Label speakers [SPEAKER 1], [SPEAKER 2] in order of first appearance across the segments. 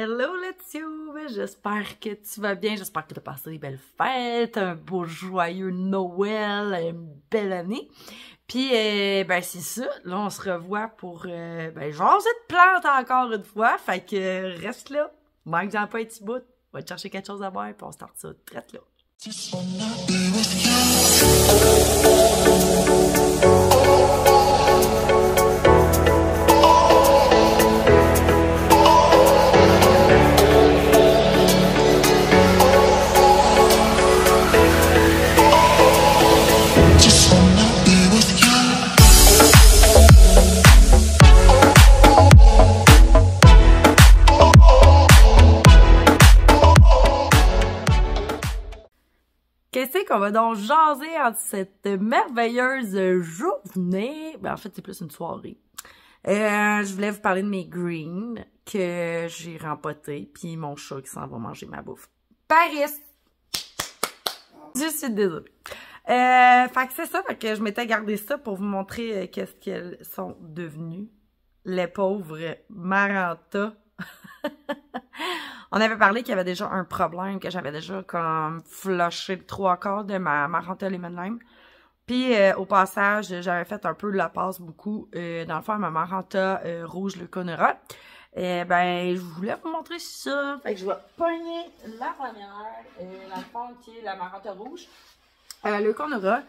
[SPEAKER 1] Hello le tube! J'espère que tu vas bien, j'espère que tu as passé des belles fêtes, un beau joyeux Noël, une belle année. Puis, ben c'est ça, là on se revoit pour, jaser de plantes encore une fois, fait que reste là, manque j'en pas un petit bout, on va te chercher quelque chose à boire, puis on start ça, traite là. Qu'est-ce qu'on va donc jaser en cette merveilleuse journée? Ben, en fait, c'est plus une soirée. Je voulais vous parler de mes greens que j'ai rempotés, puis mon chat qui s'en va manger ma bouffe. Paris! Je suis désolée. Fait que c'est ça, fait que je m'étais gardé ça pour vous montrer qu'est-ce qu'elles sont devenues. Les pauvres Maranta. On avait parlé qu'il y avait déjà un problème, que j'avais déjà comme flushé le 3/4 de ma Maranta Lemon Lime. Puis au passage, j'avais fait un peu de la passe beaucoup dans le fond ma Maranta rouge le Conora. Ben je voulais vous montrer ça. Fait que je vais pogner la première, dans le fond qui est la Maranta rouge. Le Conora,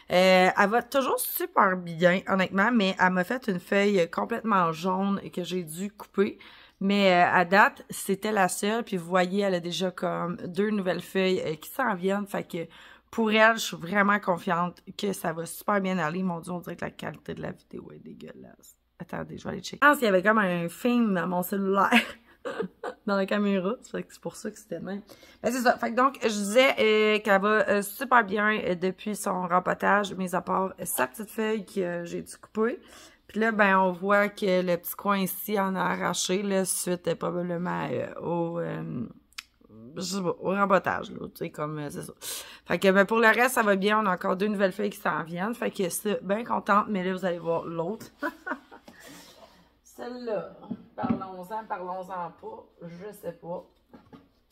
[SPEAKER 1] elle va toujours super bien, honnêtement, mais elle m'a fait une feuille complètement jaune que j'ai dû couper. Mais à date, c'était la seule. Puis vous voyez, elle a déjà comme 2 nouvelles feuilles qui s'en viennent. Fait que pour elle, je suis vraiment confiante que ça va super bien aller. Mon Dieu, on dirait que la qualité de la vidéo est dégueulasse. Attendez, je vais aller checker. Je pense qu'il y avait comme un film dans mon cellulaire. Dans la caméra. C'est pour ça que c'était même. Ben, c'est ça. Fait que donc, je disais qu'elle va super bien depuis son rempotage, mis à part sa petite feuille que j'ai dû couper. Puis là, ben, on voit que le petit coin ici en a arraché, là, suite probablement je sais pas, au rempotage, là, tu sais, comme, c'est ça. Fait que, ben, pour le reste, ça va bien. On a encore 2 nouvelles feuilles qui s'en viennent. Fait que c'est bien contente, mais là, vous allez voir l'autre. Celle-là, parlons-en pas, je sais pas.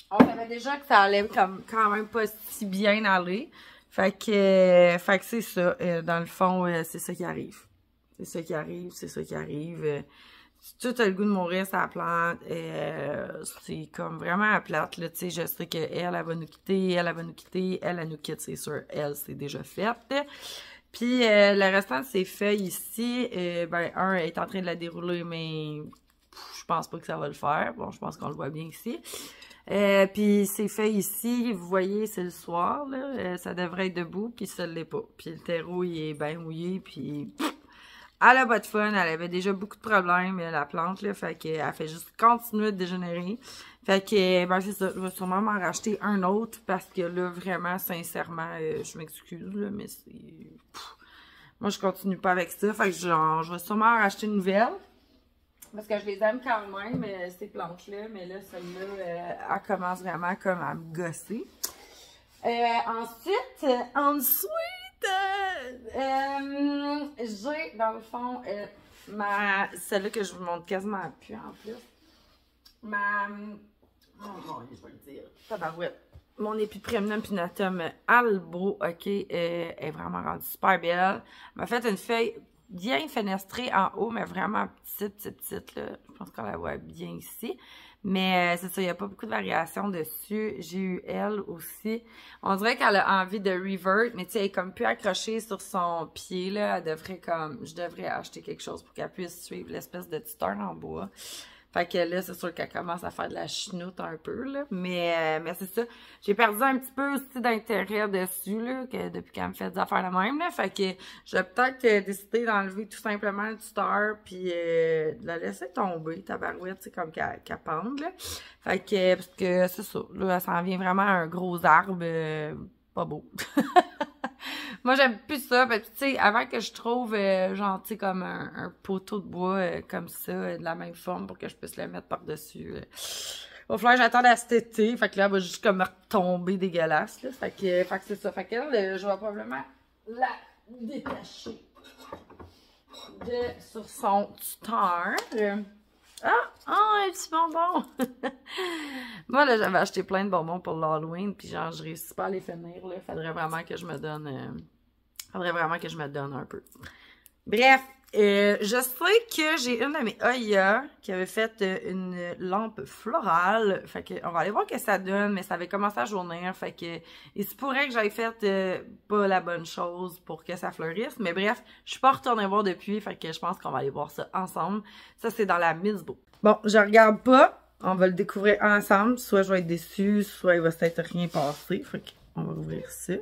[SPEAKER 1] On savait déjà que ça allait comme quand même pas si bien aller. Fait que c'est ça. Dans le fond, c'est ça qui arrive. C'est ça qui arrive. Tout a le goût de mourir, sa plante. C'est comme vraiment à plate, là. Tu sais, je sais qu'elle va nous quitter, elle nous quitte, c'est sûr. Elle, c'est déjà fait. Puis, le restant de ces feuilles ici, ben, elle est en train de la dérouler, mais je pense pas que ça va le faire. Bon, je pense qu'on le voit bien ici. Puis, ces feuilles ici, vous voyez, c'est le soir, là. Ça devrait être debout, puis ça l'est pas. Puis, le terreau, il est bien mouillé, puis elle a pas de fun. Elle avait déjà beaucoup de problèmes, la plante, là. Fait qu'elle fait juste continuer de dégénérer. Fait que, ben, c'est ça. Je vais sûrement m'en racheter un autre parce que là, vraiment, sincèrement, je m'excuse, là, mais c'est... Moi, je continue pas avec ça. Fait que, genre, je vais sûrement en racheter une nouvelle. Parce que je les aime quand même, ces plantes-là. Mais là, celle-là, elle commence vraiment comme à me gosser. Ensuite, j'ai, dans le fond, celle-là que je vous montre quasiment plus en plus. Je vais le dire. Tabarouette. Mon Epipremnum pinatum albro, ok, est vraiment rendue super belle. Elle m'a fait une feuille bien fenestrée en haut, mais vraiment petite, là. Je pense qu'on la voit bien ici. Mais c'est ça, il n'y a pas beaucoup de variations dessus. J'ai eu elle aussi. On dirait qu'elle a envie de revert, mais tu sais, elle est comme plus accrochée sur son pied, là. Elle devrait comme, je devrais acheter quelque chose pour qu'elle puisse suivre l'espèce de petit turn en bois. Fait que là, c'est sûr qu'elle commence à faire de la chenoute un peu, là. Mais c'est ça. J'ai perdu un petit peu aussi d'intérêt dessus, là, depuis qu'elle me fait des affaires de même, là. Fait que je vais peut-être décider d'enlever tout simplement le tuteur, puis de la laisser tomber, tabarouette, tu sais, comme qu'elle pende, là. Fait que, parce que c'est ça. Là, ça en vient vraiment à un gros arbre, pas beau. Moi, j'aime plus ça. Tu sais, avant que je trouve, genre, tu sais, comme un poteau de bois comme ça, de la même forme pour que je puisse le mettre par-dessus. Au falloir que j'attende à cet été. Fait que là, elle va juste comme retomber dégueulasse, là. Fait que c'est ça. Fait que là, je vais probablement la détacher sur son tuteur. Un petit bonbon! Moi, là, j'avais acheté plein de bonbons pour l'Halloween, puis genre, je réussis pas à les finir, là. Faudrait vraiment que je me donne un peu. Bref, je sais que j'ai une de mes Oya qui avait fait une lampe florale. Fait que on va aller voir ce que ça donne, mais ça avait commencé à jaunir. Fait que il se pourrait que j'aille fait pas la bonne chose pour que ça fleurisse. Mais bref, je suis pas retournée voir depuis. Fait que je pense qu'on va aller voir ça ensemble. Ça, c'est dans la Miss Beau. Bon, je regarde pas. On va le découvrir ensemble. Soit je vais être déçue, soit il va peut-être rien passer. Fait qu'on va ouvrir ça.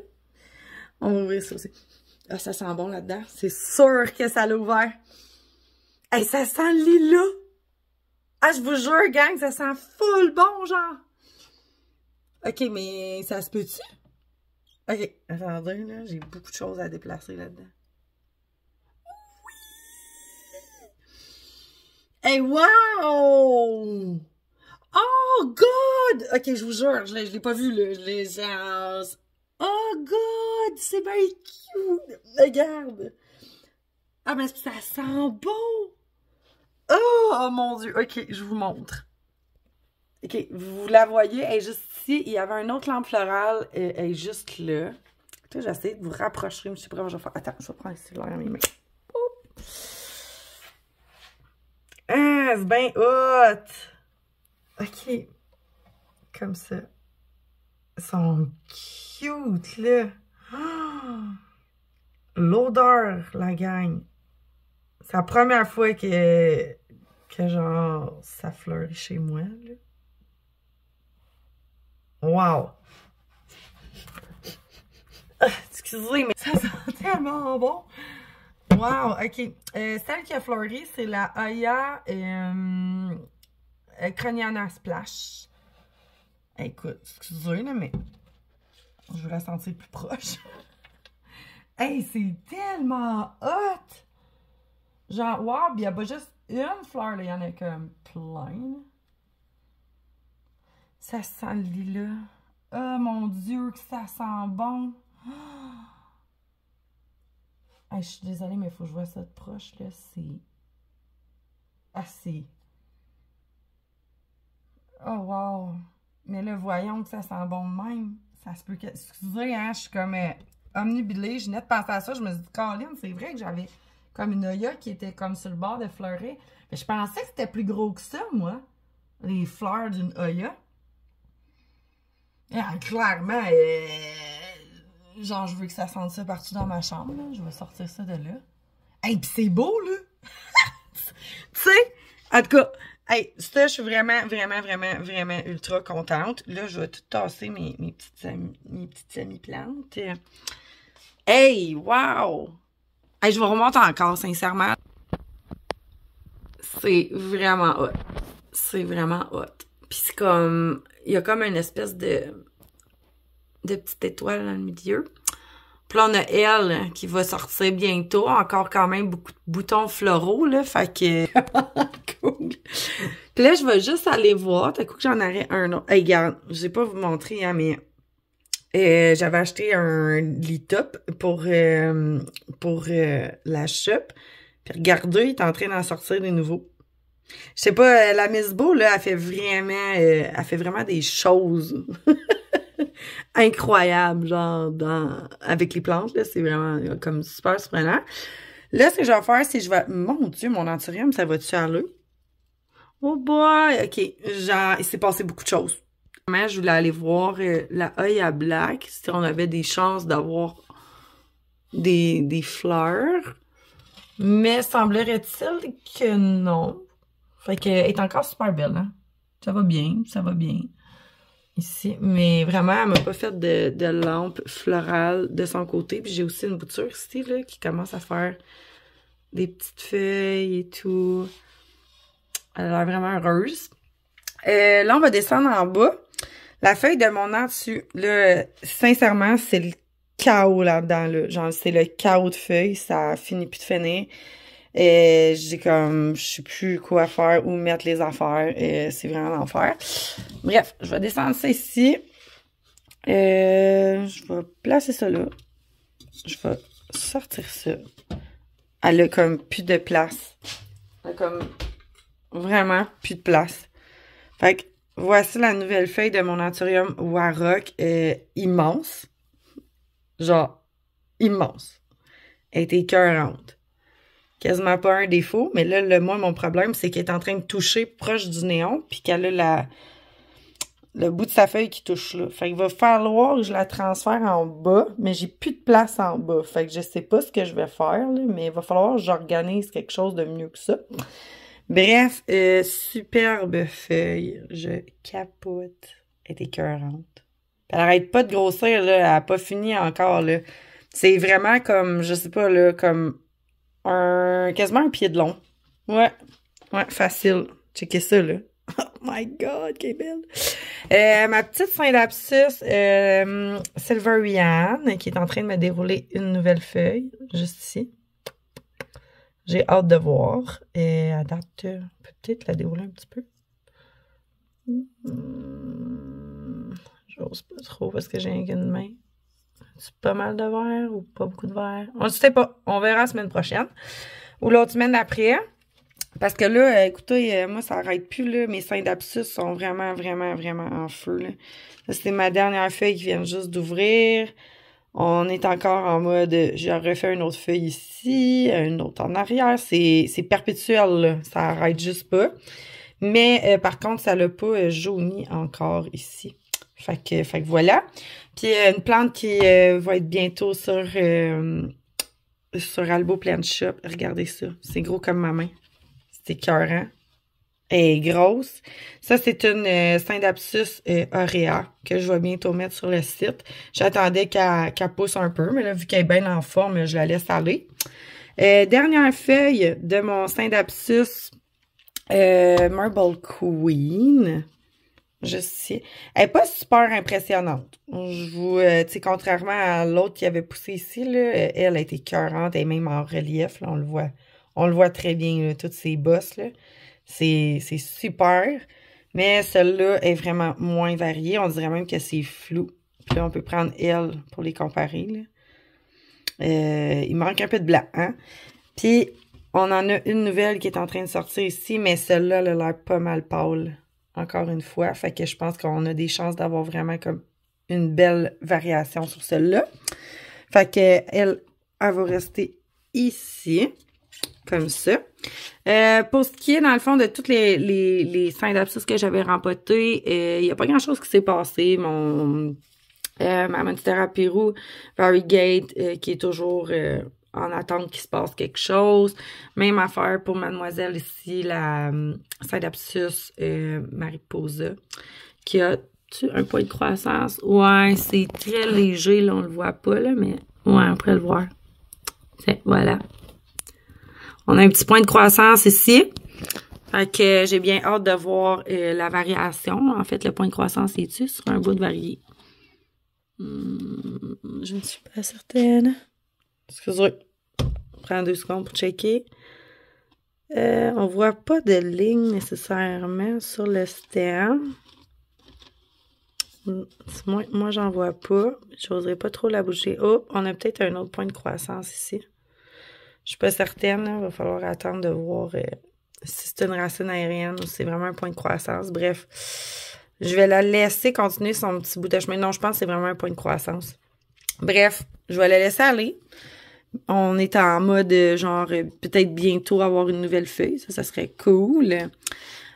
[SPEAKER 1] On va ouvrir ça aussi. Ah, ça sent bon là-dedans. C'est sûr que ça l'a ouvert. Hey, ça sent le lilas. Ah, je vous jure, gang, ça sent full bon, genre. OK, mais ça se peut-tu? OK, attendez, là, j'ai beaucoup de choses à déplacer là-dedans. Oui! Hey, wow! Oh, God! OK, je vous jure, je l'ai pas vu, là. Je l'ai genre... Oh, God! C'est bien cute! Regarde! Ah, mais ça sent bon! Oh, mon Dieu! OK, je vous montre. OK, vous la voyez, elle est juste ici. Il y avait une autre lampe florale, elle est juste là. Là, j'essaie de vous rapprocher, mais je sais pas comment je vais faire. Attends, je vais prendre ici, là, dans mes mains. Ah, c'est bien hot! OK. Comme ça. Ils sont cute, là. Oh! L'odeur, la gang. C'est la première fois que genre, ça fleurit chez moi, là. Wow! Excusez, mais ça sent tellement bon! Wow! OK. Celle qui a fleuri, c'est la Oya Craniana Splash. Écoute, excusez, là, mais je veux la sentir plus proche. Hey, c'est tellement hot! Genre, wow, il n'y a pas juste une fleur, là, il y en a comme plein. Ça sent le lilas. Oh mon Dieu, que ça sent bon! Hey, je suis désolée, mais il faut que je vois ça de proche, là. C'est assez. Oh, wow! Mais là, voyons que ça sent bon de même. Ça se peut que... Excusez, hein, je suis comme omnubilée. Je venais de penser à ça. Je me suis dit, Caroline, c'est vrai que j'avais comme une Oya qui était comme sur le bord de fleurir. Mais je pensais que c'était plus gros que ça, moi. Les fleurs d'une Oya. Ah, clairement, genre, je veux que ça sente ça partout dans ma chambre. Là. Je vais sortir ça de là. Hey, pis c'est beau, là! Tu sais, en tout cas, hey, ça, je suis vraiment ultra contente. Là, je vais tout tasser mes petites amis-plantes. Hey, wow! Hey, je vous remonte encore, sincèrement. C'est vraiment hot. C'est vraiment hot. Puis c'est comme... Il y a comme une espèce de petite étoile dans le milieu. Puis là, on a elle qui va sortir bientôt. Encore quand même beaucoup de boutons floraux, là. Fait que... cool. Puis là, je vais juste aller voir. T'as coup que j'en aurais un autre. Hey, regarde, je vais pas vous montrer, hein, mais... j'avais acheté un lit top pour la shop. Puis regardez, il est en train d'en sortir des nouveaux. Je sais pas, la Miss Beau, là, elle fait vraiment des choses incroyables, genre, avec les plantes, là, c'est vraiment comme super surprenant. Là, ce que je vais faire, c'est mon Dieu, mon anthurium, ça va-tu aller? Oh boy! OK, genre, il s'est passé beaucoup de choses. Je voulais aller voir la Oya Black, si on avait des chances d'avoir des fleurs. Mais semblerait-il que non. Fait qu'elle est encore super belle, hein. Ça va bien. Ici. Mais vraiment, elle m'a pas fait de lampe florale de son côté. Puis j'ai aussi une bouture ici, là, qui commence à faire des petites feuilles et tout. Elle a l'air vraiment heureuse. Là, on va descendre en bas. La feuille de mon dessus, là, sincèrement, c'est le chaos là-dedans, là. Genre, c'est le chaos de feuilles. Ça finit plus de finir. J'ai comme, je sais plus quoi faire, où mettre les affaires. C'est vraiment l'enfer. Bref, je vais descendre ça ici. Je vais placer ça là. Je vais sortir ça. Elle a comme plus de place. Elle a comme Vraiment, plus de place. Fait que voici la nouvelle feuille de mon Anthurium Warrock, immense. Genre, immense. Elle est écœurante. Quasiment pas un défaut, mais là, moi, mon problème, c'est qu'elle est en train de toucher proche du néon, puis qu'elle a le bout de sa feuille qui touche là. Fait qu'il va falloir que je la transfère en bas, mais j'ai plus de place en bas. Fait que je sais pas ce que je vais faire, là, mais il va falloir que j'organise quelque chose de mieux que ça. Bref, superbe feuille. Je capote. Elle est écœurante. Elle arrête pas de grossir, là. Elle a pas fini encore, là. C'est vraiment comme, je sais pas, là, comme quasiment un pied de long. Ouais. Ouais, facile. Checkez ça, là. Oh my God, qu'elle est belle! Ma petite Synapsus Silverian, qui est en train de me dérouler une nouvelle feuille, juste ici. J'ai hâte de voir. À date, peut-être la dérouler un petit peu. J'ose pas trop parce que j'ai une main. C'est pas mal de verre ou pas beaucoup de verre? On ne sait pas. On verra la semaine prochaine. Ou l'autre semaine d'après. Parce que là, écoutez, moi, ça n'arrête plus, là. Mes Synapsus sont vraiment, vraiment, vraiment en feu, là. C'est ma dernière feuille qui vient juste d'ouvrir. On est encore en mode, j'ai refait une autre feuille ici, une autre en arrière. C'est perpétuel, là. Ça arrête juste pas. Mais, par contre, ça l'a pas jauni encore ici. Fait que voilà. Puis, une plante qui va être bientôt sur Albo Plant Shop. Regardez ça. C'est gros comme ma main. C'est écœurant. Elle est grosse. Ça, c'est une Synapsus aurea que je vais bientôt mettre sur le site. J'attendais qu'elle pousse un peu, mais là, vu qu'elle est bien en forme, je la laisse aller. Dernière feuille de mon Synapsus Marble Queen. Juste ici. Elle n'est pas super impressionnante. Je vous, tu sais, contrairement à l'autre qui avait poussé ici, là, elle a été écœurante. Elle est même en relief, là, on le voit. On le voit très bien, là, toutes ces bosses, là. C'est super. Mais celle-là est vraiment moins variée. On dirait même que c'est flou. Puis là, on peut prendre elle pour les comparer, là. Il manque un peu de blanc, hein. Puis, on en a une nouvelle qui est en train de sortir ici, mais celle-là, elle a l'air pas mal pâle. Encore une fois. Fait que je pense qu'on a des chances d'avoir vraiment comme une belle variation sur celle-là. Fait que elle va rester ici. Comme ça. Pour ce qui est, dans le fond, de toutes les Synapsus que j'avais rempotés, il n'y a pas grand-chose qui s'est passé. Ma Monstera Pyrrhus Variegate, qui est toujours en attente qu'il se passe quelque chose. Même affaire pour mademoiselle ici, la Synapsus Mariposa, qui a un point de croissance. Ouais, c'est très léger, là, on le voit pas, là, mais ouais, on pourrait le voir. Voilà. On a un petit point de croissance ici. Fait que j'ai bien hâte de voir la variation. En fait, le point de croissance est dessus sur un bout de varié. Je ne suis pas certaine. Excusez. Je prends 2 secondes pour checker. On voit pas de ligne nécessairement sur le stem. Moi j'en vois pas. J'oserais pas trop la bouger. Oh, on a peut-être un autre point de croissance ici. Je suis pas certaine, il va falloir attendre de voir si c'est une racine aérienne ou si c'est vraiment un point de croissance. Bref, je vais la laisser continuer son petit bout de chemin. Non, je pense que c'est vraiment un point de croissance. Bref, je vais la laisser aller. On est en mode genre peut-être bientôt avoir une nouvelle feuille. Ça serait cool.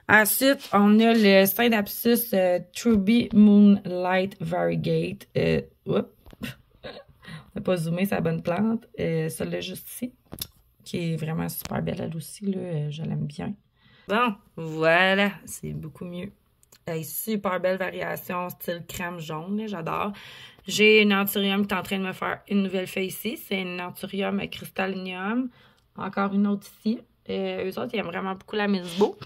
[SPEAKER 1] Ensuite, on a le Synapsus Truby Moonlight Variegate. Oups. On n'a pas zoomé sa bonne plante. Celle-là juste ici, qui est vraiment super belle elle aussi, là, je l'aime bien. Bon, voilà, c'est beaucoup mieux. Super belle variation, style crème jaune, j'adore. J'ai une Anthurium qui est en train de me faire une nouvelle feuille ici. C'est une Anthurium Crystallinium. Encore une autre ici. Eux autres, ils aiment vraiment beaucoup la Misbo.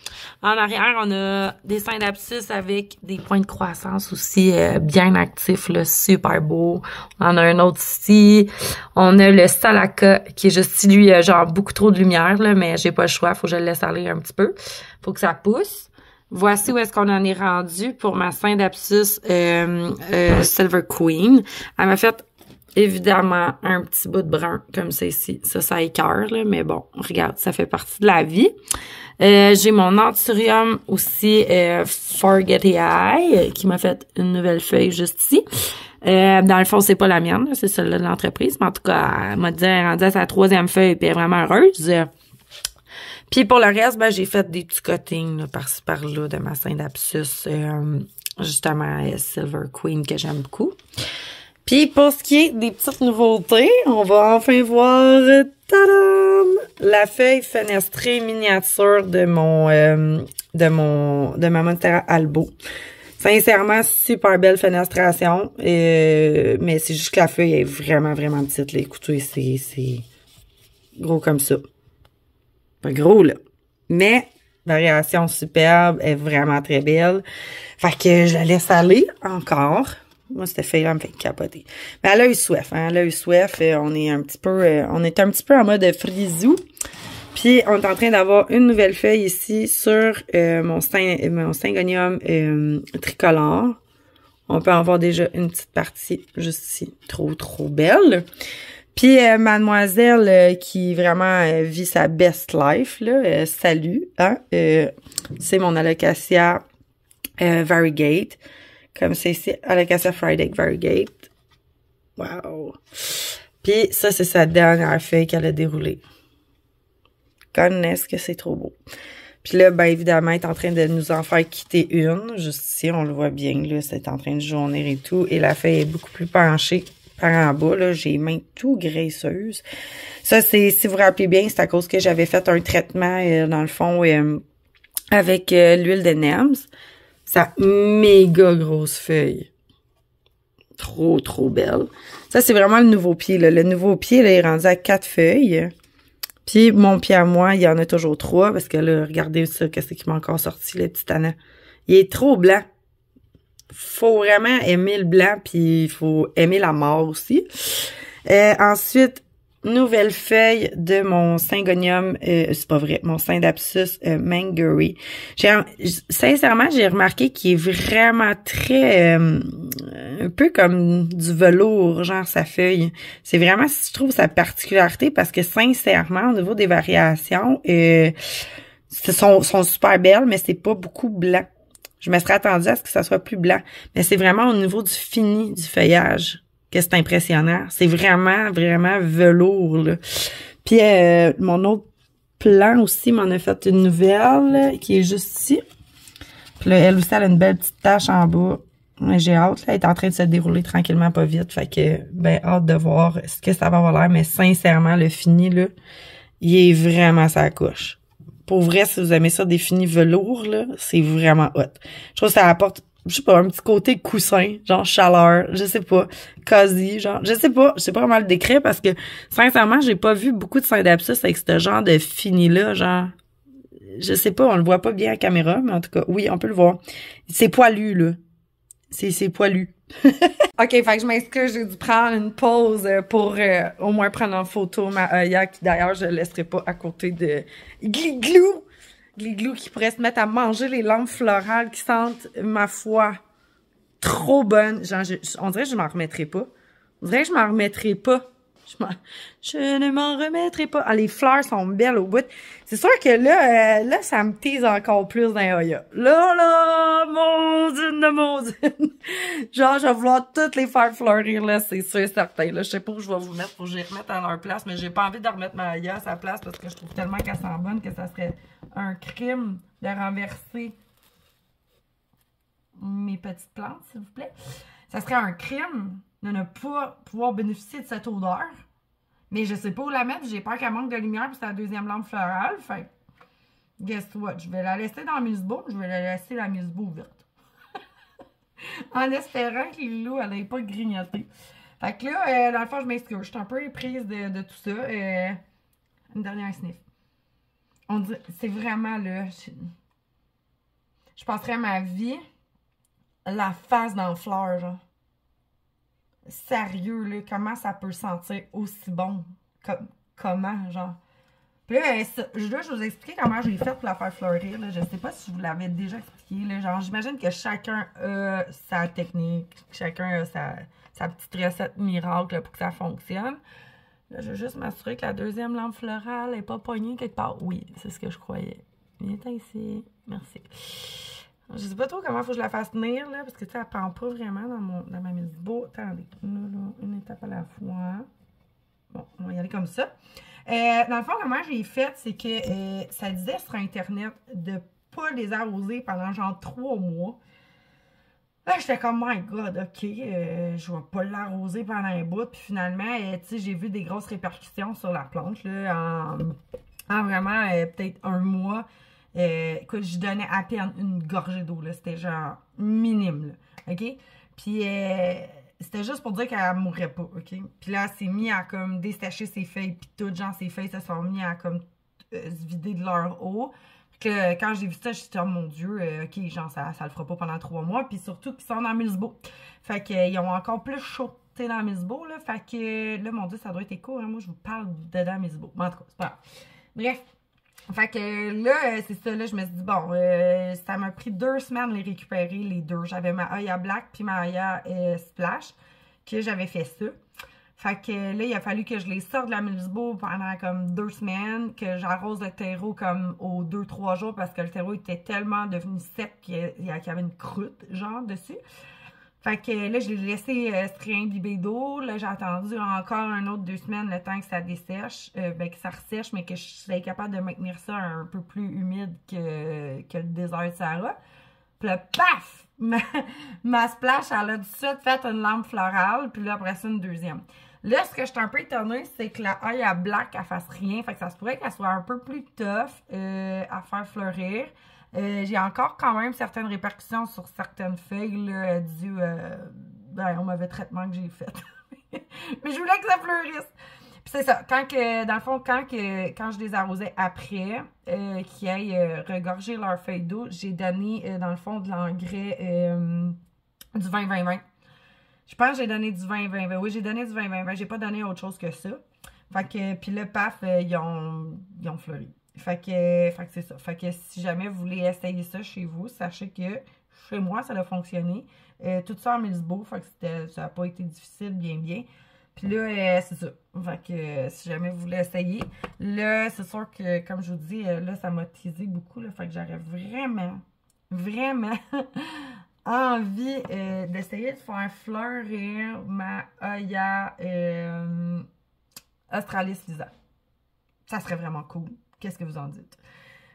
[SPEAKER 1] En arrière, on a des Synapsus avec des points de croissance aussi bien actifs, là, super beau. On en a un autre ici. On a le Salaka qui est juste ici, lui, genre beaucoup trop de lumière, là, mais j'ai pas le choix, faut que je le laisse aller un petit peu. Faut que ça pousse. Voici où est-ce qu'on en est rendu pour ma Synapsus Silver Queen. Elle m'a fait évidemment un petit bout de brun comme ça ici. Ça écœure, là, mais bon, regarde, ça fait partie de la vie. J'ai mon Anthurium aussi Forget Eye qui m'a fait une nouvelle feuille juste ici. Dans le fond, c'est pas la mienne, c'est celle-là de l'entreprise, mais en tout cas, elle m'a dit, elle est rendue à sa 3e feuille, puis elle est vraiment heureuse. Puis pour le reste, ben, j'ai fait des petits cuttings par-ci par-là de ma Synapsus, justement Silver Queen que j'aime beaucoup. Puis pour ce qui est des petites nouveautés, on va enfin voir, tadam, la feuille fenestrée miniature de ma Monstera Albo. Sincèrement, super belle fenestration, mais c'est juste que la feuille est vraiment, vraiment petite, là. Écoutez, c'est gros comme ça. Pas gros, là. Mais, variation superbe, elle est vraiment très belle. Fait que je la laisse aller encore. Moi, cette feuille-là me fait capoter. Mais elle a eu soif, hein. Elle a eu soif. On est un petit peu en mode frisou. Puis, on est en train d'avoir une nouvelle feuille ici sur mon Syngonium tricolore. On peut en voir déjà une petite partie juste ici. Trop, trop belle. Puis, mademoiselle qui vraiment vit sa best life, là, salut, hein, c'est mon Alocasia Variegate. Comme c'est ici, Alocasia Friday Variegate. Wow! Puis, ça, c'est sa dernière feuille qu'elle a déroulée. Connaisse que c'est trop beau. Puis là, ben évidemment, elle est en train de nous en faire quitter une. Juste ici, on le voit bien, là, c'est en train de jaunir et tout. Et la feuille est beaucoup plus penchée par en bas, là. J'ai les mains tout graisseuses. Ça, c'est, si vous vous rappelez bien, c'est à cause que j'avais fait un traitement, dans le fond, avec l'huile de Nems. Ça méga grosse feuille. Trop, trop belle. Ça, c'est vraiment le nouveau pied, là. Le nouveau pied, là, est rendu à 4 feuilles. Puis, mon pied à moi, il y en a toujours 3, parce que là, regardez ça, qu'est-ce qui m'a encore sorti, le petit Anna. Il est trop blanc. Faut vraiment aimer le blanc, puis il faut aimer la mort aussi. Ensuite, nouvelle feuille de mon Syngonium, c'est pas vrai, mon Syndapsus Mangary. Sincèrement, j'ai remarqué qu'il est vraiment très, un peu comme du velours, genre sa feuille. C'est vraiment, je trouve, sa particularité, parce que sincèrement, au niveau des variations, sont super belles, mais c'est pas beaucoup blanc. Je me serais attendue à ce que ça soit plus blanc. Mais c'est vraiment au niveau du fini du feuillage que c'est impressionnant. C'est vraiment, vraiment velours, là. Puis, mon autre plan aussi m'en a fait une nouvelle, qui est juste ici. Puis là, elle aussi, elle a une belle petite tache en bas. J'ai hâte, là. Elle est en train de se dérouler tranquillement, pas vite. Fait que, ben, hâte de voir ce que ça va avoir l'air. Mais sincèrement, le fini, là, il est vraiment sa couche. Pour vrai, si vous aimez ça, des finis velours, là, c'est vraiment hot. Je trouve que ça apporte, je sais pas, un petit côté coussin, genre chaleur, je sais pas, cosy, genre, je sais pas comment le décrire parce que, sincèrement, j'ai pas vu beaucoup de Syndapsus avec ce genre de fini-là, genre, je sais pas, on le voit pas bien à la caméra, mais en tout cas, oui, on peut le voir. C'est poilu, là. C'est poilu. OK, fait que je m'excuse, j'ai dû prendre une pause pour au moins prendre en photo ma Oya, qui d'ailleurs je laisserai pas à côté de Gliglou. Gliglou qui pourrait se mettre à manger les lampes florales qui sentent, ma foi, trop bonnes. Genre, on dirait que je m'en remettrai pas. On dirait que je m'en remettrai pas. Je ne m'en remettrai pas. Ah, les fleurs sont belles au bout. C'est sûr que là, ça me tease encore plus dans Oya. Là, mon Dieu. Genre, je vais vouloir toutes les faire fleurir, là, c'est sûr et certain. Là, je sais pas où je vais vous mettre pour que je les remette à leur place, mais j'ai pas envie de remettre ma Oya à sa place parce que je trouve tellement qu'elle sent bonne que ça serait un crime de renverser mes petites plantes, s'il vous plaît. Ça serait un crime de ne pas pouvoir bénéficier de cette odeur. Mais je sais pas où la mettre, j'ai peur qu'elle manque de lumière, puis c'est la deuxième lampe florale. Fait guess what? Je vais la laisser dans la musbo, je vais la laisser la musbo ouverte. En espérant que Lilou, elle n'ait pas grignoté. Fait que là, dans le fond, je m'excuse. Je suis un peu éprise de tout ça. Une dernière sniff. On dit, c'est vraiment là. Je passerais ma vie la face dans le fleur, genre. Sérieux, là, comment ça peut sentir aussi bon? Comment, genre? Puis là, je vous explique comment j'ai fait pour la faire fleurir. Là. Je sais pas si je vous l'avais déjà expliqué. Là. Genre, j'imagine que chacun a sa technique, chacun a sa petite recette miracle là, pour que ça fonctionne. Là, je vais juste m'assurer que la deuxième lampe florale n'est pas pognée quelque part. Oui, c'est ce que je croyais. Viens ici. Merci. Je sais pas trop comment il faut que je la fasse tenir, là, parce que tu sais, elle prend pas vraiment dans ma mise. Bon, attendez. Là, une étape à la fois. Bon, on va y aller comme ça. Dans le fond, comment j'ai fait, c'est que ça disait sur Internet de ne pas les arroser pendant genre 3 mois. Là, j'étais comme, my God, ok, je vais pas l'arroser pendant un bout. Puis finalement, tu sais, j'ai vu des grosses répercussions sur la plante, là, en vraiment peut-être 1 mois. Écoute, je donnais à peine une gorgée d'eau, là. C'était genre minime, là, ok? Puis, c'était juste pour dire qu'elle mourrait pas, ok? Puis là, elle s'est mise à comme dessécher ses feuilles, puis toutes, genre, ses feuilles se sont mis à comme se vider de leur eau. Que quand j'ai vu ça, je me suis dit, oh mon Dieu, ok, genre, ça le fera pas pendant 3 mois. Puis surtout qu'ils sont dans Milsbo. Fait qu'ils ont encore plus chaud dans Milsbo, là. Fait que là, mon Dieu, ça doit être écho, hein. Moi, je vous parle de dans Milsbo. Mais en tout cas, c'est pas grave. Bref. Fait que là, c'est ça, là, je me suis dit, bon, ça m'a pris 2 semaines de les récupérer, les deux. J'avais ma Aya Black puis ma Aya Splash, que j'avais fait ça. Fait que là, il a fallu que je les sorte de la Milsbo pendant comme 2 semaines, que j'arrose le terreau comme aux 2-3 jours parce que le terreau était tellement devenu sec qu'il y avait une croûte, genre, dessus. Fait que là, je l'ai laissé se réimbiber d'eau. Là, j'ai attendu encore un autre 2 semaines le temps que ça dessèche, que ça ressèche, mais que je sois capable de maintenir ça un peu plus humide que le désert de Sahara. Puis là, paf! Ma splash, elle a tout de suite fait une lampe florale, puis là, après ça, une deuxième. Là, ce que je suis un peu étonnée, c'est que la Aya Black, elle fasse rien. Fait que ça se pourrait qu'elle soit un peu plus tough à faire fleurir. J'ai encore quand même certaines répercussions sur certaines feuilles là, dues au mauvais traitement que j'ai fait. Mais je voulais que ça fleurisse. Puis c'est ça, dans le fond, quand je les arrosais après, qu'ils aillent regorger leurs feuilles d'eau, j'ai donné, dans le fond, de l'engrais du 20-20-20. Je pense que j'ai donné du 20-20-20. Oui, j'ai donné du 20-20-20. J'ai pas donné autre chose que ça. Fait que, puis là, paf, ils ont fleuri. Fait que c'est ça. Fait que si jamais vous voulez essayer ça chez vous, sachez que chez moi, ça a fonctionné. Tout ça en Milsbo, fait que ça n'a pas été difficile, bien. Puis là, c'est ça. Fait que si jamais vous voulez essayer, là, c'est sûr que, comme je vous dis, là, ça m'a teasé beaucoup. Là, fait que j'aurais vraiment envie d'essayer de faire fleurir ma Aya Australis Lisa. Ça serait vraiment cool. Qu'est-ce que vous en dites?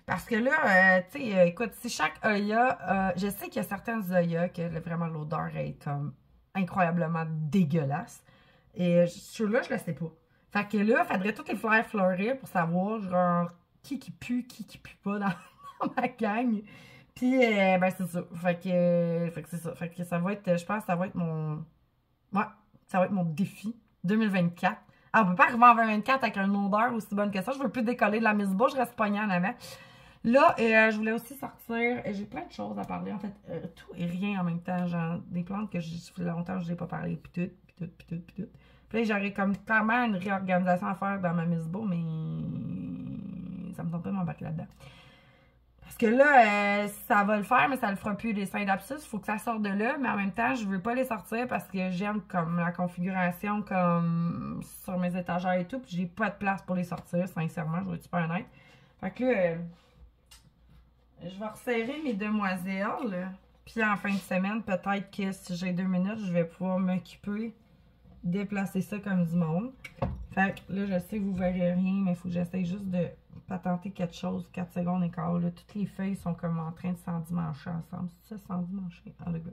[SPEAKER 1] Parce que là, tu sais, écoute, si chaque Aya, je sais qu'il y a certaines Aya que vraiment l'odeur est comme incroyablement dégueulasse. Et ceux-là, je le sais pas. Fait que là, il faudrait toutes les faire fleurir pour savoir, genre, qui pue, qui pue pas dans ma gang. Puis, ben, c'est ça. Fait que c'est ça. Fait que ça va être, je pense que ça va être mon... Ouais, ça va être mon défi 2024. Ah, on peut pas arriver en 2024 avec une odeur aussi bonne que ça. Je veux plus décoller de la Milsbo, je reste pognée en avant. Là, je voulais aussi sortir... J'ai plein de choses à parler, en fait. Tout et rien en même temps. Genre, des plantes que ça fait longtemps que je n'ai pas parlé. Puis tout. Puis là, j'aurais comme clairement une réorganisation à faire dans ma Milsbo, mais ça me tente pas de m'embarquer là-dedans. Parce que là, ça va le faire, mais ça le fera plus les Synapsis. Il faut que ça sorte de là, mais en même temps, je veux pas les sortir parce que j'aime comme la configuration comme sur mes étagères et tout. Puis j'ai pas de place pour les sortir, sincèrement, je vais être super honnête. Fait que là, je vais resserrer mes demoiselles. Puis en fin de semaine, peut-être que si j'ai 2 minutes, je vais pouvoir m'occuper, déplacer ça comme du monde. Fait que là, je sais que vous verrez rien, mais il faut que j'essaye juste de patenter quelque chose, 4 secondes et quart. Là, toutes les feuilles sont comme en train de s'endimancher ensemble. C'est ça, s'endimancher? Ah, le gars.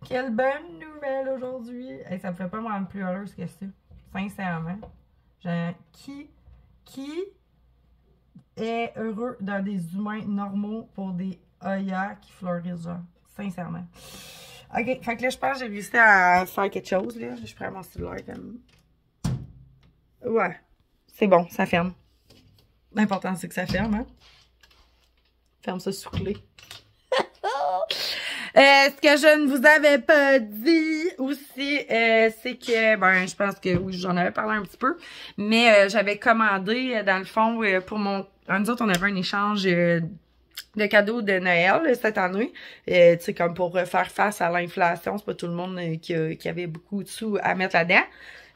[SPEAKER 1] Quelle bonne nouvelle aujourd'hui! Hey, ça me fait pas moins plus heureuse que ça. Sincèrement. Genre, qui est heureux dans des humains normaux pour des Aya qui fleurissent, genre? Sincèrement. Ok, fait que là, je pense que j'ai réussi à faire quelque chose, là. Je prends mon cellulaire comme... Ouais. C'est bon, ça ferme. L'important, c'est que ça ferme, hein. Ferme ça sous clé. Ce que je ne vous avais pas dit aussi, c'est que, ben, je pense que oui, j'en avais parlé un petit peu, mais j'avais commandé, dans le fond, pour mon... Nous autres, on avait un échange de cadeaux de Noël cette année. Tu sais, comme pour faire face à l'inflation, c'est pas tout le monde qui avait beaucoup de sous à mettre là-dedans.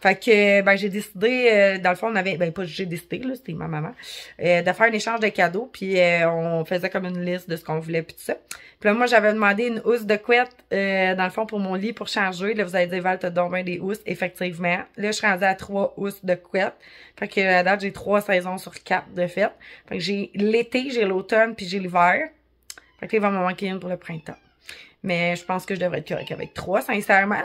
[SPEAKER 1] Fait que, ben, j'ai décidé, dans le fond, on avait, ben, pas j'ai décidé, là, c'était ma maman, de faire un échange de cadeaux, puis on faisait comme une liste de ce qu'on voulait, puis tout ça. Puis là, moi, j'avais demandé une housse de couette, dans le fond, pour mon lit, pour changer. Là, vous allez dire, Val, t'as donc bien des housses, effectivement. Là, je suis rendue à 3 housses de couette. Fait que, à date, j'ai 3 saisons sur 4 de fait. Fait que j'ai l'été, j'ai l'automne, puis j'ai l'hiver. Fait que là, il va me manquer une pour le printemps. Mais je pense que je devrais être correct avec 3, sincèrement.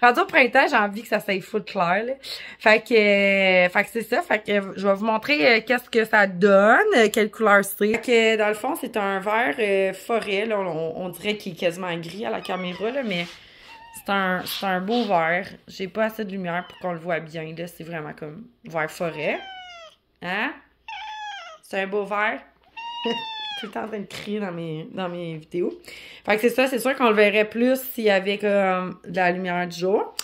[SPEAKER 1] Rendu au printemps, j'ai envie que ça soit full clair, là. Fait que c'est ça. Fait que je vais vous montrer qu'est-ce que ça donne, quelle couleur c'est. Fait que dans le fond, c'est un vert forêt, là. On dirait qu'il est quasiment gris à la caméra, là, mais c'est un beau vert. J'ai pas assez de lumière pour qu'on le voit bien, là. C'est vraiment comme vert forêt. Hein? C'est un beau vert. Tout le temps en train de crier dans mes vidéos. Fait que c'est ça, c'est sûr qu'on le verrait plus s'il y avait comme de la lumière du jour.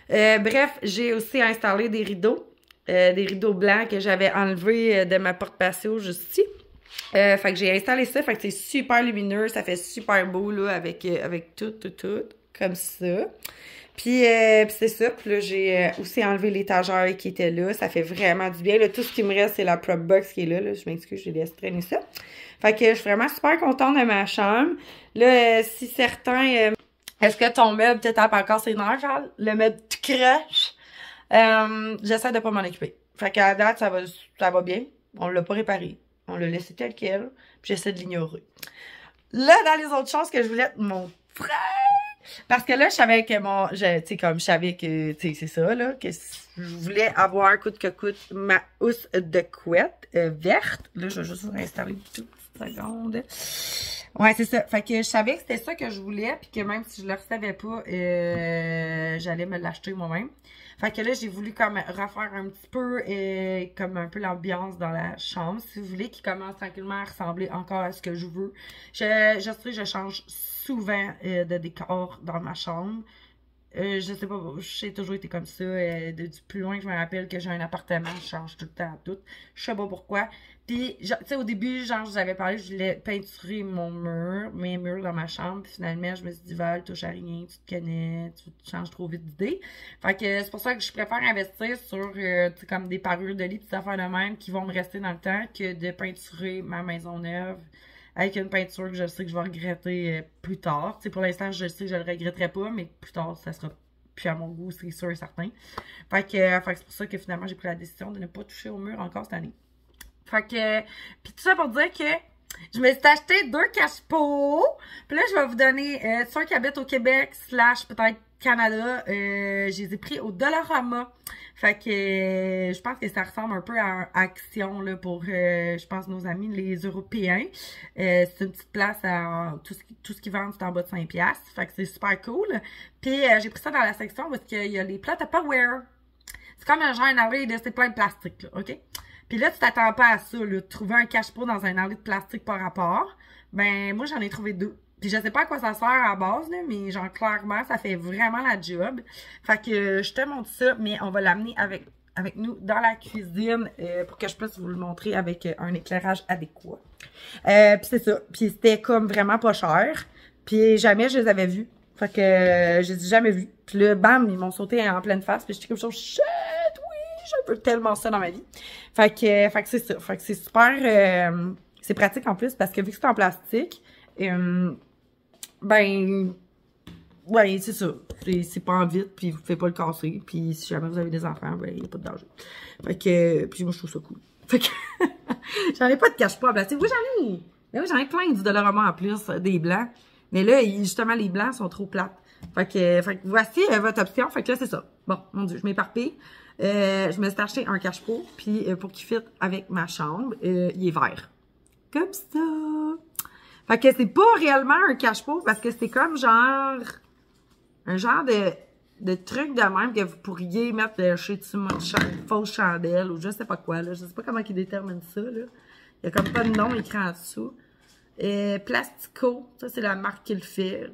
[SPEAKER 1] Bref, j'ai aussi installé des rideaux blancs que j'avais enlevés de ma porte patio juste ici. Fait que j'ai installé ça, fait que c'est super lumineux, ça fait super beau là avec tout, comme ça. Puis c'est ça, puis là j'ai aussi enlevé l'étagère qui était là, ça fait vraiment du bien. Là, tout ce qui me reste, c'est la prop box qui est là, je m'excuse, j'ai laissé traîner ça. Fait que je suis vraiment super contente de ma chambre. Là, si certains... est-ce que ton meuble te tape encore ses nerfs, Charles? Le meuble te crache? J'essaie de pas m'en occuper. Fait qu'à date, ça va bien. On l'a pas réparé. On l'a laissé tel quel, puis j'essaie de l'ignorer. Là, dans les autres choses que je voulais te montrer... Parce que là, je savais que tu sais, comme je savais que, tu sais, c'est ça, là, que je voulais avoir, coûte que coûte, ma housse de couette verte. Là, je vais juste réinstaller tout. Seconde. Ouais, c'est ça. Fait que je savais que c'était ça que je voulais, puis que même si je le savais pas, j'allais me l'acheter moi-même. Fait que là, j'ai voulu comme refaire un petit peu, comme un peu l'ambiance dans la chambre, si vous voulez, qui commence tranquillement à ressembler encore à ce que je veux. Je sais, je change souvent de décor dans ma chambre. Je sais pas, j'ai toujours été comme ça. Du plus loin que je me rappelle que j'ai un appartement, je change tout le temps tout. Je sais pas pourquoi. Puis, tu sais, au début, genre, je vous avais parlé, je voulais peinturer mes murs dans ma chambre. Puis finalement, je me suis dit, Val, touche à rien, tu te connais, tu changes trop vite d'idée. Fait que c'est pour ça que je préfère investir sur, tu sais, comme des parures de lit, des affaires de même qui vont me rester dans le temps que de peinturer ma maison neuve avec une peinture que je sais que je vais regretter plus tard. Tu sais, pour l'instant, je sais que je le regretterai pas, mais plus tard, ça sera plus à mon goût, c'est sûr et certain. Fait que c'est pour ça que finalement, j'ai pris la décision de ne pas toucher au mur encore cette année. Fait que, puis tout ça pour dire que je me suis acheté 2 cache-pots. Puis là, je vais vous donner ceux qui habitent au Québec / peut-être Canada. Je les ai pris au Dollarama. Fait que je pense que ça ressemble un peu à Action là, pour, je pense, nos amis les Européens. C'est une petite place à tout ce qu'ils vendent, c'est en bas de 5$. Fait que c'est super cool. Puis j'ai pris ça dans la section parce qu'il y a les plats Tupperware. C'est comme un genre d'arrêt de ces plats de plastique, là, OK? Puis là, tu t'attends pas à ça, là, de trouver un cache-pot dans un arrêt de plastique par rapport. Ben, moi, j'en ai trouvé 2. Puis je sais pas à quoi ça sert à la base, là, mais genre, clairement, ça fait vraiment la job. Fait que je te montre ça, mais on va l'amener avec nous dans la cuisine pour que je puisse vous le montrer avec un éclairage adéquat. Puis c'est ça. Puis c'était comme vraiment pas cher. Puis jamais je les avais vus. Fait que je les ai jamais vus. Puis là, bam, ils m'ont sauté en pleine face. Puis j'étais comme ça, shit, oui, je veux tellement ça dans ma vie. Fait que c'est ça. Fait que c'est super, c'est pratique en plus parce que vu que c'est en plastique, ben, ouais, c'est ça. C'est pas en vite, puis vous pouvez pas le casser. Puis si jamais vous avez des enfants, ben, il n'y a pas de danger. Fait que, puis moi, je trouve ça cool. Fait que, j'en ai pas de cache-pot en plastique. Oui, j'en ai plein du Dollarama en plus, des blancs. Mais là, justement, les blancs sont trop plates. Fait que voici votre option. Fait que là, c'est ça. Bon, mon Dieu, je m'éparpille. Je me suis acheté un cache-pot, puis pour qu'il fitte avec ma chambre, il est vert. Comme ça. Fait que c'est pas réellement un cache-pot, parce que c'est comme genre, un genre de truc de même que vous pourriez mettre chez une fausse chandelle, ou je sais pas quoi, là. Je sais pas comment ils déterminent ça, là. Il y a comme pas de nom écrit en dessous. Plastico, ça c'est la marque qui le fait.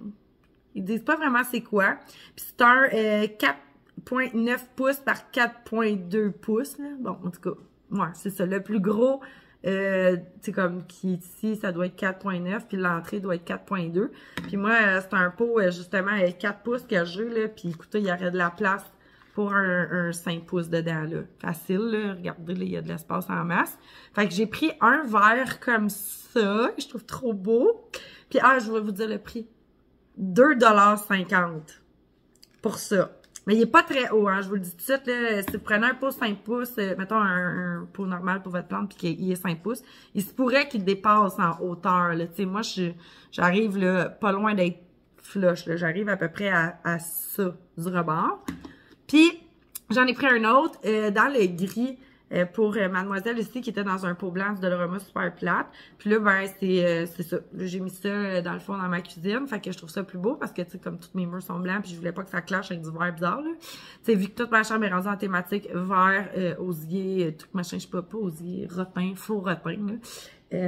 [SPEAKER 1] Ils disent pas vraiment c'est quoi. Puis c'est un 4,9 pouces par 4,2 pouces. Là. Bon, en tout cas, ouais, c'est ça. Le plus gros, c'est comme qui est ici, ça doit être 4,9, puis l'entrée doit être 4,2. Puis moi, c'est un pot justement 4 pouces que j'ai, là. Puis écoutez, il y aurait de la place pour un 5 pouces dedans, là. Facile, là. Regardez, là, il y a de l'espace en masse. Fait que j'ai pris un verre comme ça, que je trouve trop beau. Puis, je vais vous dire le prix. 2,50$ pour ça. Mais il est pas très haut, hein, je vous le dis tout de suite, là. Si vous prenez un pot 5 pouces, mettons un pot normal pour votre plante, puis qu'il est 5 pouces, il se pourrait qu'il dépasse en hauteur, là. Tu sais, moi, j'arrive, là, pas loin d'être flush, là. J'arrive à peu près à ça, du rebord. Puis, j'en ai pris un autre dans le gris pour mademoiselle ici qui était dans un pot blanc de Dolorama super plate. Puis là, ben, c'est ça. J'ai mis ça dans le fond dans ma cuisine. Fait que je trouve ça plus beau parce que, tu sais, comme toutes mes murs sont blancs puis je voulais pas que ça clash avec du vert bizarre, là. Tu sais, vu que toute ma chambre est rendue en thématique vert, osier, tout machin, je sais pas osier, rotin, faux rotin, là.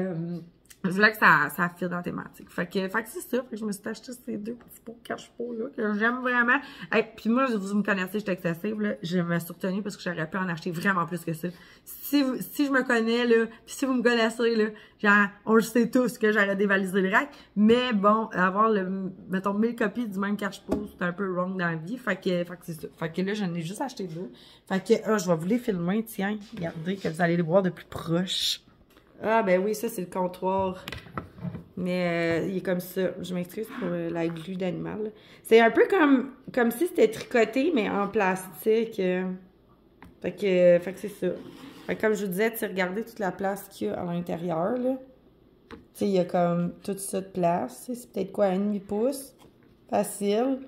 [SPEAKER 1] Je voulais que ça fit dans la thématique. Fait que c'est ça. Fait que je me suis acheté ces deux petits pots cache-pots là que j'aime vraiment. Puis moi, vous me connaissez, j'étais excessive, là. Je me suis retenue parce que j'aurais pu en acheter vraiment plus que ça. Si je me connais, là, puis si vous me connaissez, là, genre, on le sait tous que j'aurais dévalisé le rack. Mais bon, avoir mettons, 1000 copies du même cache-pot, c'est un peu wrong dans la vie. Fait que c'est ça. Fait que là, j'en ai juste acheté deux. Fait que, je vais vous les filmer, tiens. Regardez que vous allez les voir de plus proche. Ah, ben oui, ça, c'est le comptoir. Mais il est comme ça. Je m'excuse pour la glu d'animal. C'est un peu comme si c'était tricoté, mais en plastique. Fait que c'est ça. Fait que comme je vous disais, tu sais, regardez toute la place qu'il y a à l'intérieur, là. Tu sais, il y a comme toute cette place. C'est peut-être quoi, 1,5 pouce? Facile.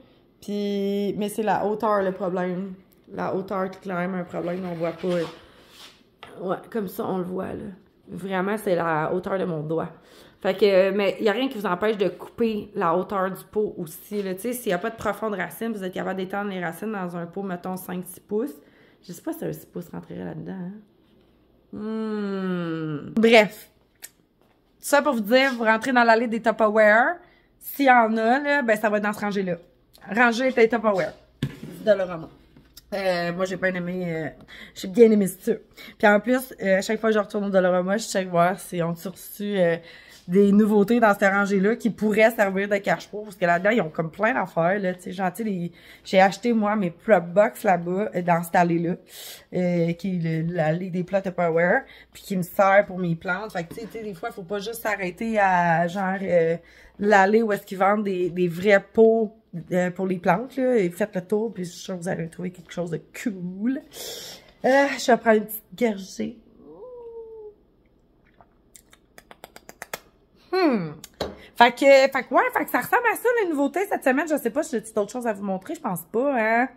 [SPEAKER 1] Puis, mais c'est la hauteur le problème. La hauteur qui est quand même un problème, on voit pas. Ouais, comme ça, on le voit, là. Vraiment, c'est la hauteur de mon doigt. Fait que, mais il n'y a rien qui vous empêche de couper la hauteur du pot aussi, là. Tu sais, s'il n'y a pas de profonde racine, vous êtes capable d'étendre les racines dans un pot, mettons, 5-6 pouces. Je sais pas si un 6 pouces rentrerait là-dedans, hein? Bref. Ça pour vous dire, vous rentrez dans l'allée des Tupperware. S'il y en a, là, ben, ça va être dans ce rangée-là. Rangée des Tupperware. De Dolorama. Moi, j'ai bien aimé, j'ai bien aimé ça. Puis en plus, chaque fois que je retourne au Dolorama, je check voir si on a reçu des nouveautés dans cette rangée-là qui pourraient servir de cache-pot. Parce que là-dedans, ils ont comme plein d'affaires, là. Tu sais, genre, j'ai acheté, moi, mes prop box là-bas, dans cette allée-là, qui est l'allée des plats Tupperware, puis qui me sert pour mes plantes. Fait que, tu sais, des fois, il faut pas juste s'arrêter à, genre, l'allée où est-ce qu'ils vendent des vrais pots pour les plantes, là, et faites le tour, puis je suis sûre que vous allez trouver quelque chose de cool. Je vais prendre une petite gorgée. Fait que ça ressemble à ça, les nouveautés cette semaine. Je sais pas si j'ai d'autres choses à vous montrer, je pense pas, hein.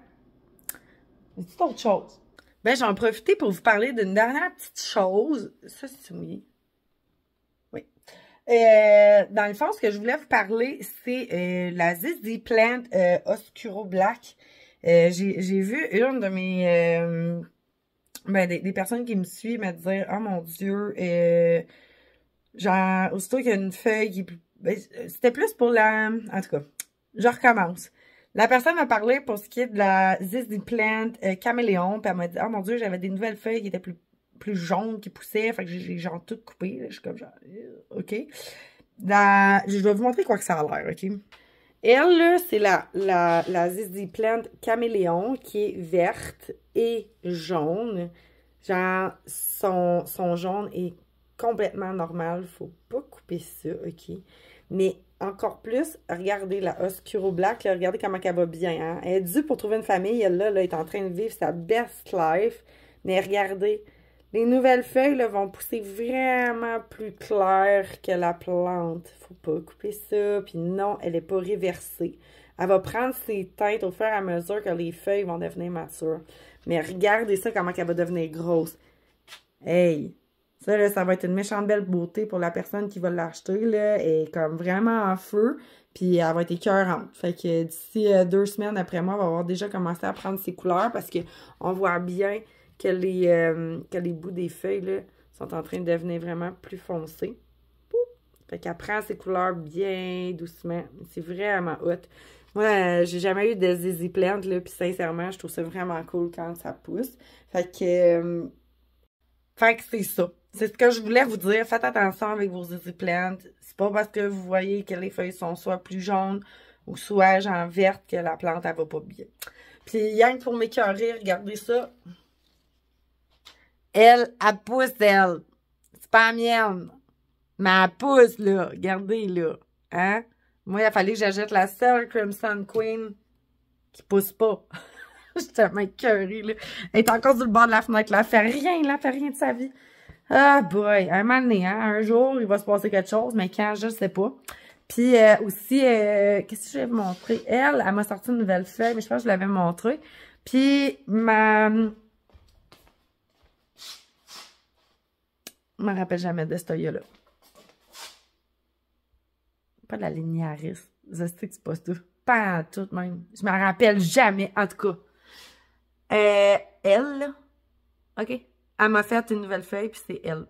[SPEAKER 1] J'ai autre chose. Ben, j'en profite pour vous parler d'une dernière petite chose. Ça, c'est mouillé. Oui. Dans le fond, ce que je voulais vous parler, c'est la Zizi Plant Oscuro Black. J'ai vu une de mes... des personnes qui me suivent me dire « Oh mon Dieu! Genre, aussitôt qu'il y a une feuille qui... Ben, c'était plus pour la... En tout cas, je recommence. La personne m'a parlé pour ce qui est de la Zizi Plant Caméléon, puis elle m'a dit « Oh mon Dieu, j'avais des nouvelles feuilles qui étaient plus jaunes qui poussaient. » Fait que j'ai genre tout coupé. Là. Je suis comme genre, OK. Je vais vous montrer quoi que ça a l'air, OK? Elle, là, c'est la Zizi Plant Caméléon qui est verte et jaune. Genre, son jaune est complètement normal. Faut pas couper ça, OK? Mais encore plus, regardez la Oscuro Black. Là, regardez comment elle va bien. Hein? Elle est due pour trouver une famille. Elle, là, est en train de vivre sa best life. Mais regardez, les nouvelles feuilles là, vont pousser vraiment plus claires que la plante. Faut pas couper ça. Puis non, elle n'est pas réversée. Elle va prendre ses teintes au fur et à mesure que les feuilles vont devenir matures. Mais regardez ça, comment elle va devenir grosse. Hey! Ça, là, ça va être une méchante belle beauté pour la personne qui va l'acheter, là. Elle est comme vraiment en feu. Puis elle va être écœurante. Fait que d'ici 2 semaines après moi, elle va avoir déjà commencé à prendre ses couleurs parce qu'on voit bien que les bouts des feuilles là, sont en train de devenir vraiment plus foncés. Fait qu'elle prend ses couleurs bien doucement. C'est vraiment hot. Moi, j'ai jamais eu de zizi plante, là, puis sincèrement, je trouve ça vraiment cool quand ça pousse. Fait que c'est ça. C'est ce que je voulais vous dire. Faites attention avec vos zizi plantes. C'est pas parce que vous voyez que les feuilles sont soit plus jaunes ou soit genre vertes que la plante, elle va pas bien. Puis, rien que pour m'écœurer, regardez ça. Elle pousse, elle. C'est pas la mienne. Mais elle pousse, là. Regardez, là. Hein? Moi, il a fallu que j'achète la seule Crimson Queen qui pousse pas. Je suis tellement écœurée, là. Elle est encore sur le bord de la fenêtre, là. Elle fait rien, là. Elle fait rien de sa vie. Ah, boy. Un moment donné, hein. Un jour, il va se passer quelque chose, mais quand, je sais pas. Puis, aussi, qu'est-ce que je vais vous montrer? Elle m'a sorti une nouvelle feuille, mais je pense que je l'avais montrée. Puis, je me rappelle jamais de ce là. Pas de la linéaris. Je sais que c'est pas ça. Pas en tout, même. Je me rappelle jamais, en tout cas. Elle, là. OK? Elle m'a fait une nouvelle feuille, puis c'est elle.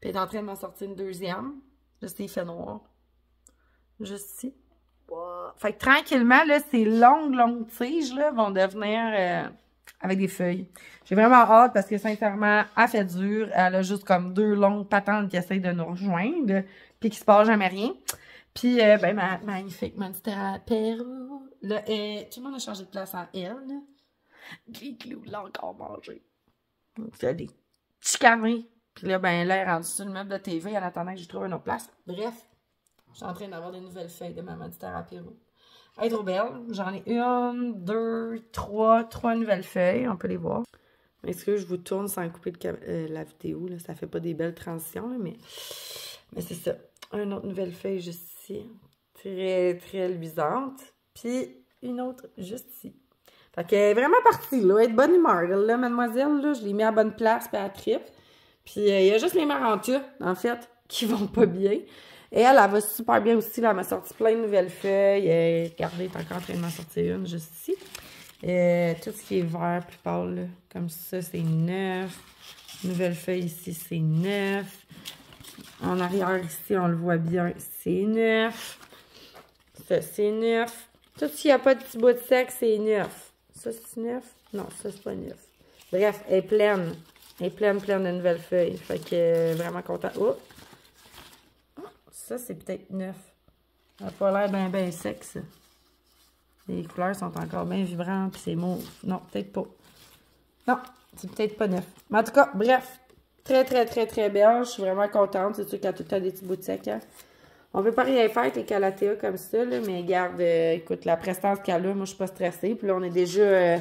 [SPEAKER 1] Puis elle est en train de m'en sortir une deuxième. Juste, il fait noir. Juste ici. Wow. Fait que tranquillement, là, ces longues tiges, là, vont devenir avec des feuilles. J'ai vraiment hâte parce que, sincèrement, elle fait dur. Elle a juste comme 2 longues patentes qui essayent de nous rejoindre, puis qui se passe jamais rien. Puis, ben, ma magnifique Monstera Peru. Là, tout le monde a changé de place en elle, là. Glou l'a encore mangé. Il y a des chicanés. Puis là, ben, là, elle est rendue sur le meuble de TV en attendant que j'y trouve une autre place. Bref, je suis en train d'avoir des nouvelles feuilles de ma Monstera Peru. Elle est trop belle. J'en ai 1, 2, 3 nouvelles feuilles. On peut les voir. Est-ce que je vous tourne sans couper la vidéo, là? Ça fait pas des belles transitions, là, mais c'est ça. Une autre nouvelle feuille juste ici. Très, très luisante. Puis, une autre juste ici. Fait qu'elle est vraiment partie, là. Elle est de bonne humeur, là, mademoiselle, là. Je l'ai mis à bonne place, puis elle tripe. Puis, il y a juste les marantas, en fait, qui vont pas bien. Et elle va super bien aussi, là. Elle m'a sorti plein de nouvelles feuilles. Regardez, elle est encore en train de m'en sortir une juste ici. Tout ce qui est vert plus pâle, là, comme ça, c'est neuf. Nouvelle feuille ici, c'est neuf. En arrière, ici, on le voit bien, c'est neuf. Ça, c'est neuf. Tout ce qui n'a pas de petit bout de sec, c'est neuf. Ça, c'est neuf? Non, ça, c'est pas neuf. Bref, elle est pleine. Elle est pleine de nouvelles feuilles. Fait que, vraiment contente. Oh! Ça, c'est peut-être neuf. Ça n'a pas l'air bien sec, ça. Les couleurs sont encore bien vibrantes, puis c'est mauve. Non, peut-être pas. Non, c'est peut-être pas neuf. Mais en tout cas, bref. Très, très, très, très belle. Je suis vraiment contente. C'est sûr qu'elle a tout le temps des petits bouts de sec. Hein? On peut pas rien faire avec les calatéas comme ça, là, mais regarde, écoute, la prestance qu'elle a, moi, je suis pas stressée. Puis là, on est déjà...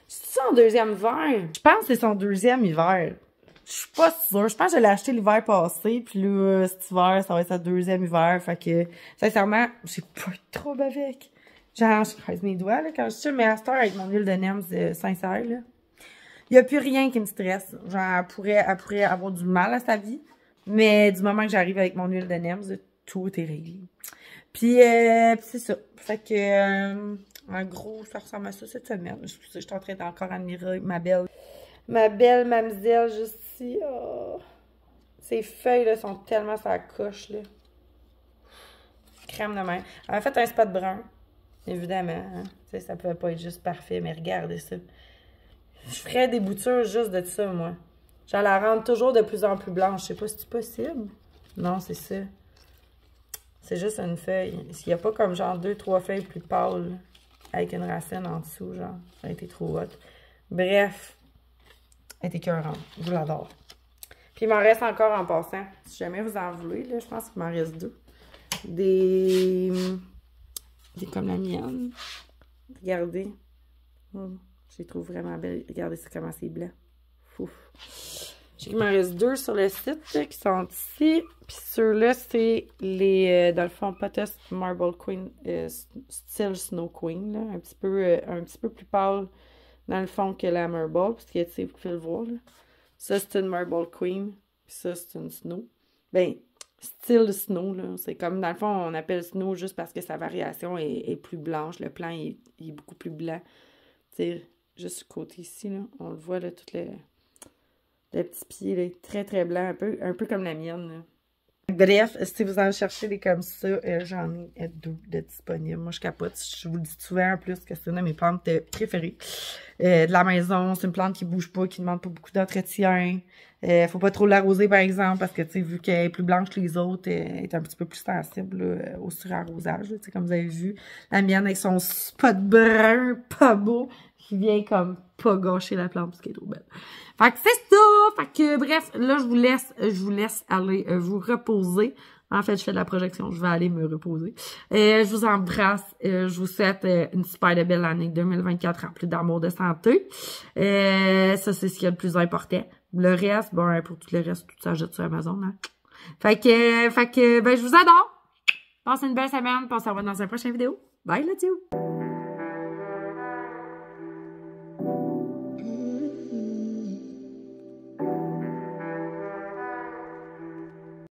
[SPEAKER 1] c'est son deuxième hiver? Je pense que c'est son deuxième hiver. Je suis pas sûre. Je pense que je l'ai acheté l'hiver passé. Puis là, cet hiver, ça va être sa deuxième hiver. Fait que, sincèrement, j'ai pas eu de trouble avec. Genre, je creuse mes doigts, là, quand je suis master avec mon huile de Nems sincère, là. Il n'y a plus rien qui me stresse. Genre, elle pourrait avoir du mal à sa vie. Mais du moment que j'arrive avec mon huile de Nems, tout est réglé. Puis c'est ça. Fait que, en gros, ça ressemble à ça cette semaine. Je suis en train d'encore admirer ma belle mamzelle juste ici. Oh. Ces feuilles, là, sont tellement sur la coche, là. Crème de mer. Elle a fait un spot brun. Évidemment. Hein? Tu sais, ça pouvait pas être juste parfait, mais regardez ça. Je ferais des boutures juste de ça, moi. J'en la rendre toujours de plus en plus blanche. Je sais pas si c'est possible. Non, c'est ça. C'est juste une feuille. S'il n'y a pas comme genre 2-3 feuilles plus pâles avec une racine en dessous, genre, ça a été trop hot. Bref, elle est écœurante. Je l'adore. Puis il m'en reste encore en passant. Si jamais vous en voulez, là, je pense qu'il m'en reste 2. Des comme la mienne. Regardez. Je les trouve vraiment belles. Regardez ça, comment c'est blanc. Fouf. Je sais qu'il m'en reste 2 sur le site là, qui sont ici. Puis ceux-là, c'est les, dans le fond, Potus Marble Queen, style Snow Queen. Là, un petit peu plus pâle dans le fond que la Marble. Parce que, tu sais, vous pouvez le voir. Là. Ça, c'est une Marble Queen. Puis ça, c'est une Snow. Ben, style Snow, là. C'est comme, dans le fond, on appelle Snow juste parce que sa variation est plus blanche. Le plan est beaucoup plus blanc. Tu sais, juste ce côté ici, là, on le voit, là, tout le petit pied, là, très, très blanc, un peu comme la mienne, là. Bref, si vous en cherchez des comme ça, j'en ai deux de disponibles. Moi, je capote. Je vous le dis souvent en plus que c'est une de mes plantes préférées. De la maison, c'est une plante qui bouge pas, qui demande pas beaucoup d'entretien. Faut pas trop l'arroser, par exemple, parce que, tu sais, vu qu'elle est plus blanche que les autres, elle est un petit peu plus sensible là, au surarrosage. Tu sais, comme vous avez vu, la mienne avec son spot brun, pas beau, qui vient comme pas gâcher la plante parce qu'elle est trop belle. Fait que c'est ça! Fait que, bref, là, je vous laisse aller vous reposer. En fait, je fais de la projection, je vais aller me reposer. Je vous embrasse, je vous souhaite une super belle année 2024 remplie d'amour, de santé. Ça, c'est ce qui est le plus important. Le reste, bon, pour tout le reste, tout ça jette sur Amazon, hein. Fait que, ben, je vous adore! Passez une belle semaine, puis on se revoit dans un prochain vidéo. Bye, let's you!